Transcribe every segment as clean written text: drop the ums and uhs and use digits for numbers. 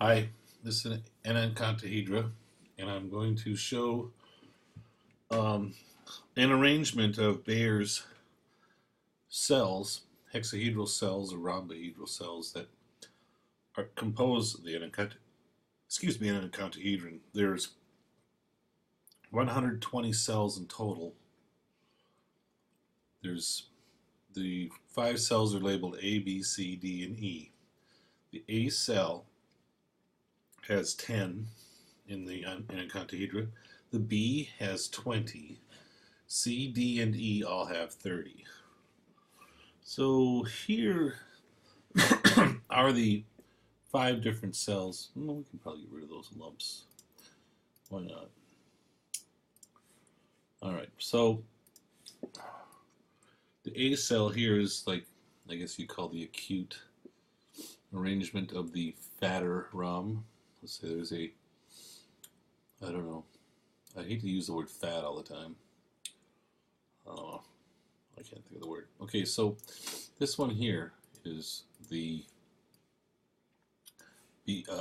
Hi, this is Enneacontahedra, and I'm going to show um, an arrangement of Baer's cells, hexahedral cells or rhombohedral cells that are composed of the Enneacontahedron. There's 120 cells in total. There's the 5 cells are labeled A, B, C, D, and E. The A cell has 10 in the Enneacontahedra. The B has 20. C, D, and E all have 30. So here are the 5 different cells. Well, we can probably get rid of those lumps. Why not? All right, so the A cell here is like, I guess you call the acute arrangement of the fatter rhomb. Let's say there's a, I don't know, I hate to use the word fat all the time. I can't think of the word. Okay, so this one here is the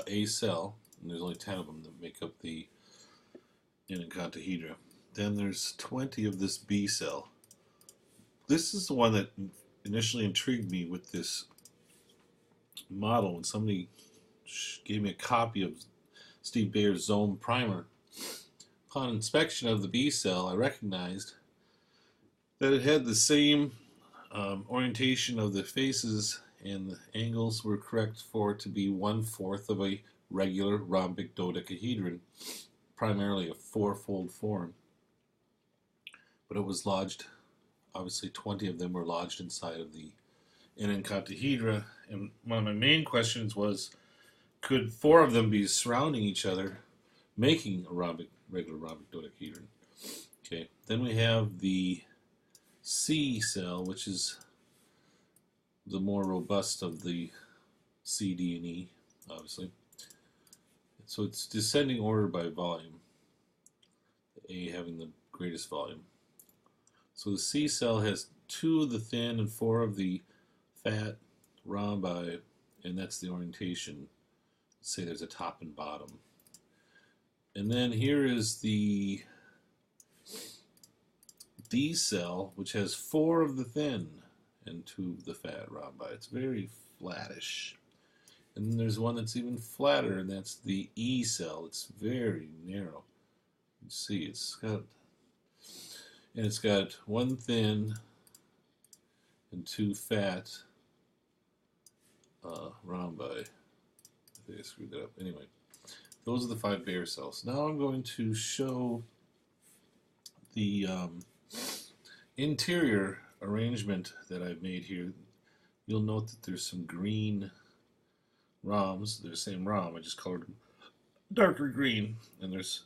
A cell, and there's only 10 of them that make up the Enneacontahedra. Then there's 20 of this B cell. This is the one that initially intrigued me with this model when somebody gave me a copy of Steve Baer's Zone Primer. Upon inspection of the B cell, I recognized that it had the same orientation of the faces, and the angles were correct for it to be 1/4 of a regular rhombic dodecahedron, primarily a fourfold form. But it was lodged, obviously 20 of them were lodged inside of the Enneacontahedra, and one of my main questions was, could 4 of them be surrounding each other, making a regular rhombic dodecahedron? Okay, then we have the C cell, which is the more robust of the C, D, and E, obviously. So it's descending order by volume, the A having the greatest volume. So the C cell has 2 of the thin and 4 of the fat rhombi, and that's the orientation. Let's say there's a top and bottom. And then here is the D cell, which has 4 of the thin and 2 of the fat rhombi. It's very flattish. And then there's one that's even flatter, and that's the E cell. It's very narrow. You see, it's got 1 thin and 2 fat rhombi. I think I screwed that up. Anyway, those are the 5 Baer cells. Now I'm going to show the interior arrangement that I've made here. You'll note that there's some green rhombs. They're the same rhomb, I just colored them darker green, and there's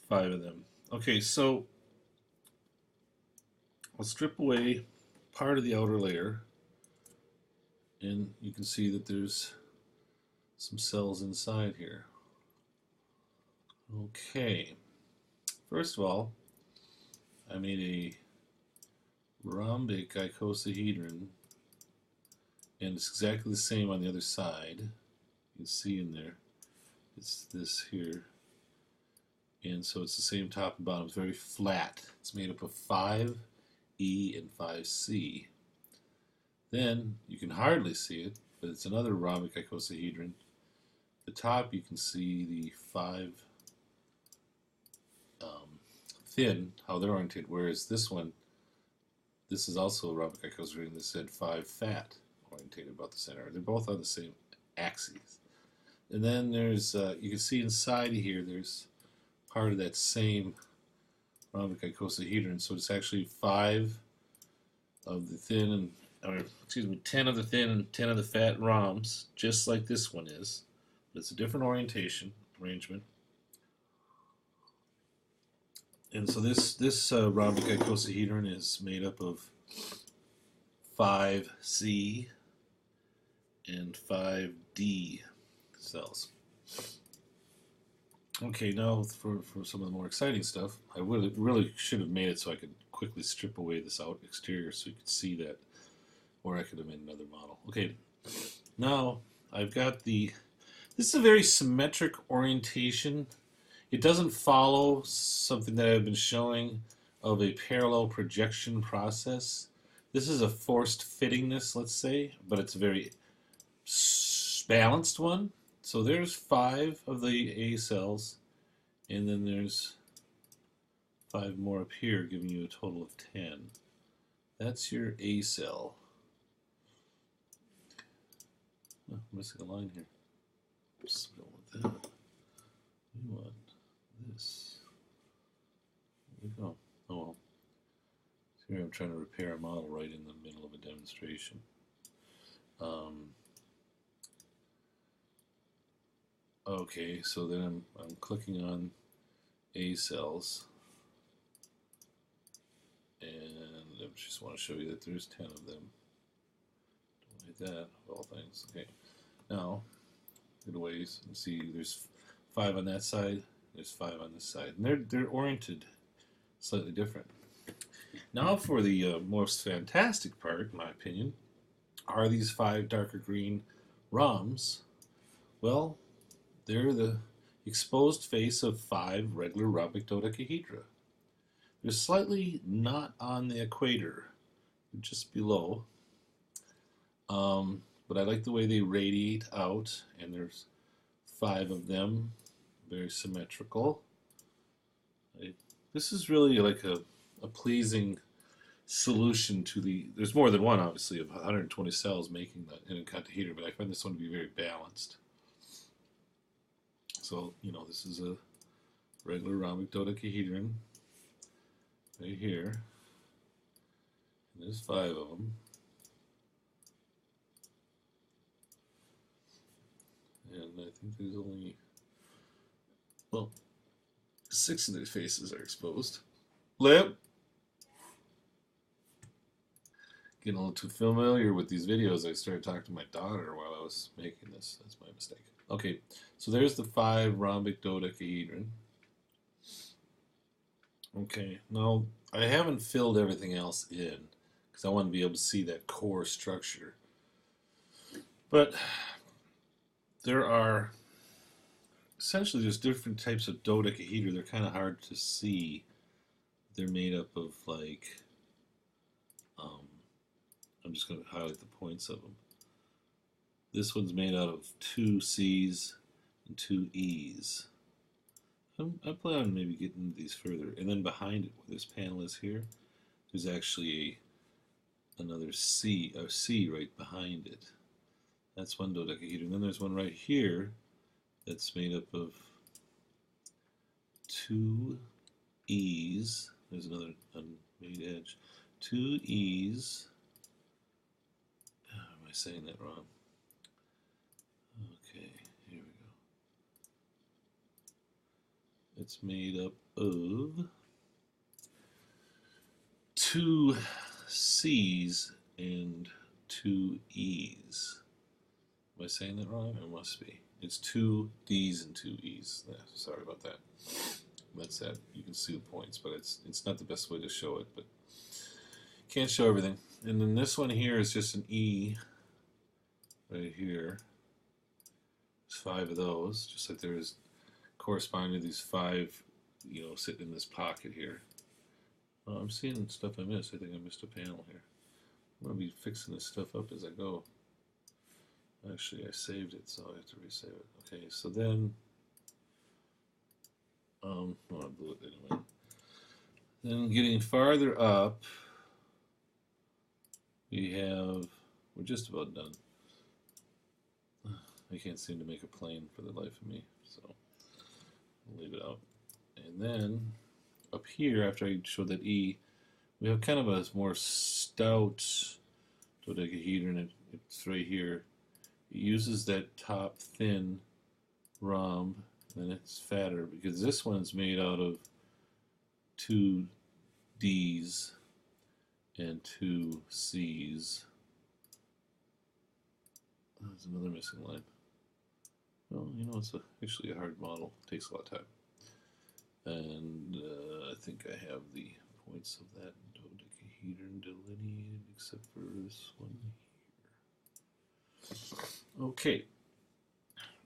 5 of them. Okay, so I'll strip away part of the outer layer, and you can see that there's some cells inside here. Okay, first of all, I made a rhombic icosahedron, and it's exactly the same on the other side. You can see in there, it's this here, and so it's the same top and bottom. It's very flat. It's made up of 5E and 5C. Then you can hardly see it, but it's another rhombic icosahedron. The top you can see the 5 thin, how they're oriented, whereas this one, this is also a rhombic icosahedron. This said 5 fat, orientated about the center. They're both on the same axes. And then there's, you can see inside here, there's part of that same rhombic icosahedron. So it's actually 5 of the thin and, or excuse me, 10 of the thin and 10 of the fat rhombs, just like this one is. But it's a different arrangement. And so this rhombic icosahedron is made up of 5C and 5D cells. Okay, now for some of the more exciting stuff, I really should have made it so I could quickly strip away this out exterior so you could see that, or I could have made another model. Okay, now I've got the This is a very symmetric orientation. It doesn't follow something that I've been showing of a parallel projection process. This is a forced fittingness, let's say, but it's a very balanced one. So there's 5 of the A cells, and then there's 5 more up here, giving you a total of 10. That's your A cell. Oh, I'm missing a line here. Oops, we don't want that. We want this. There we go. Oh well. Here I'm trying to repair a model right in the middle of a demonstration. Okay, so then I'm clicking on A cells, and I just want to show you that there's 10 of them. Don't hit that, of all things. Okay, now get away and see there's 5 on that side, there's 5 on this side, and they're oriented slightly different. Now for the most fantastic part, in my opinion, are these 5 darker green rhombs. Well, they're the exposed face of 5 regular rhombic dodecahedra. They're slightly not on the equator, just below. But I like the way they radiate out, and there's 5 of them, very symmetrical. This is really like a pleasing solution to the, there's more than one obviously of 120 cells making the Enneacontahedron, but I find this one to be very balanced. So, you know, this is a regular rhombic dodecahedron right here. And there's 5 of them. And I think there's only, well, 6 of their faces are exposed. Lip! Getting a little too familiar with these videos, I started talking to my daughter while I was making this. That's my mistake. Okay, so there's the 5 rhombic dodecahedron. Okay, now I haven't filled everything else in because I want to be able to see that core structure. But there are, essentially there's different types of dodecahedra. They're kind of hard to see. They're made up of like, I'm just going to highlight the points of them. This one's made out of 2 C's and 2 E's. I plan on maybe getting into these further. And then behind it, where this panel is here, there's actually another C right behind it. That's one dodecahedron. Then there's one right here that's made up of 2 E's. There's another unmade edge. 2 E's. Am I saying that wrong? Okay, here we go. It's made up of 2 C's and 2 E's. Am I saying that wrong? It must be. It's 2 D's and 2 E's. Sorry about that. That's that. You can see the points, but it's not the best way to show it, but can't show everything. And then this one here is just an E right here. There's 5 of those, just like there's corresponding to these 5, you know, sitting in this pocket here. Oh, I'm seeing stuff I missed. I think I missed a panel here. I'm going to be fixing this stuff up as I go. Actually, I saved it, so I have to resave it. Okay, so then, well, I blew it anyway. Then getting farther up, we're just about done. I can't seem to make a plane for the life of me, so I'll leave it out. And then up here, after I showed that E, we have kind of a more stout dodecahedron. It's right here. It uses that top thin rhomb, and it's fatter because this one's made out of 2 D's and 2 C's. There's another missing line. Well, you know, it's actually a hard model. It takes a lot of time. And I think I have the points of that dodecahedron delineated, except for this one here. Okay.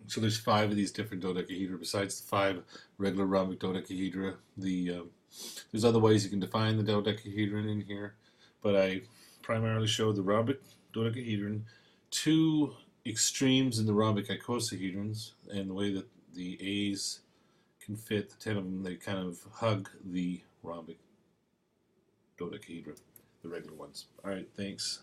So there's 5 of these different dodecahedra besides the 5 regular rhombic dodecahedra. There's other ways you can define the dodecahedron in here, but I primarily showed the rhombic dodecahedron, 2 extremes in the rhombic icosahedrons, and the way that the A's can fit, the 10 of them, they kind of hug the rhombic dodecahedra, the regular ones. All right, thanks.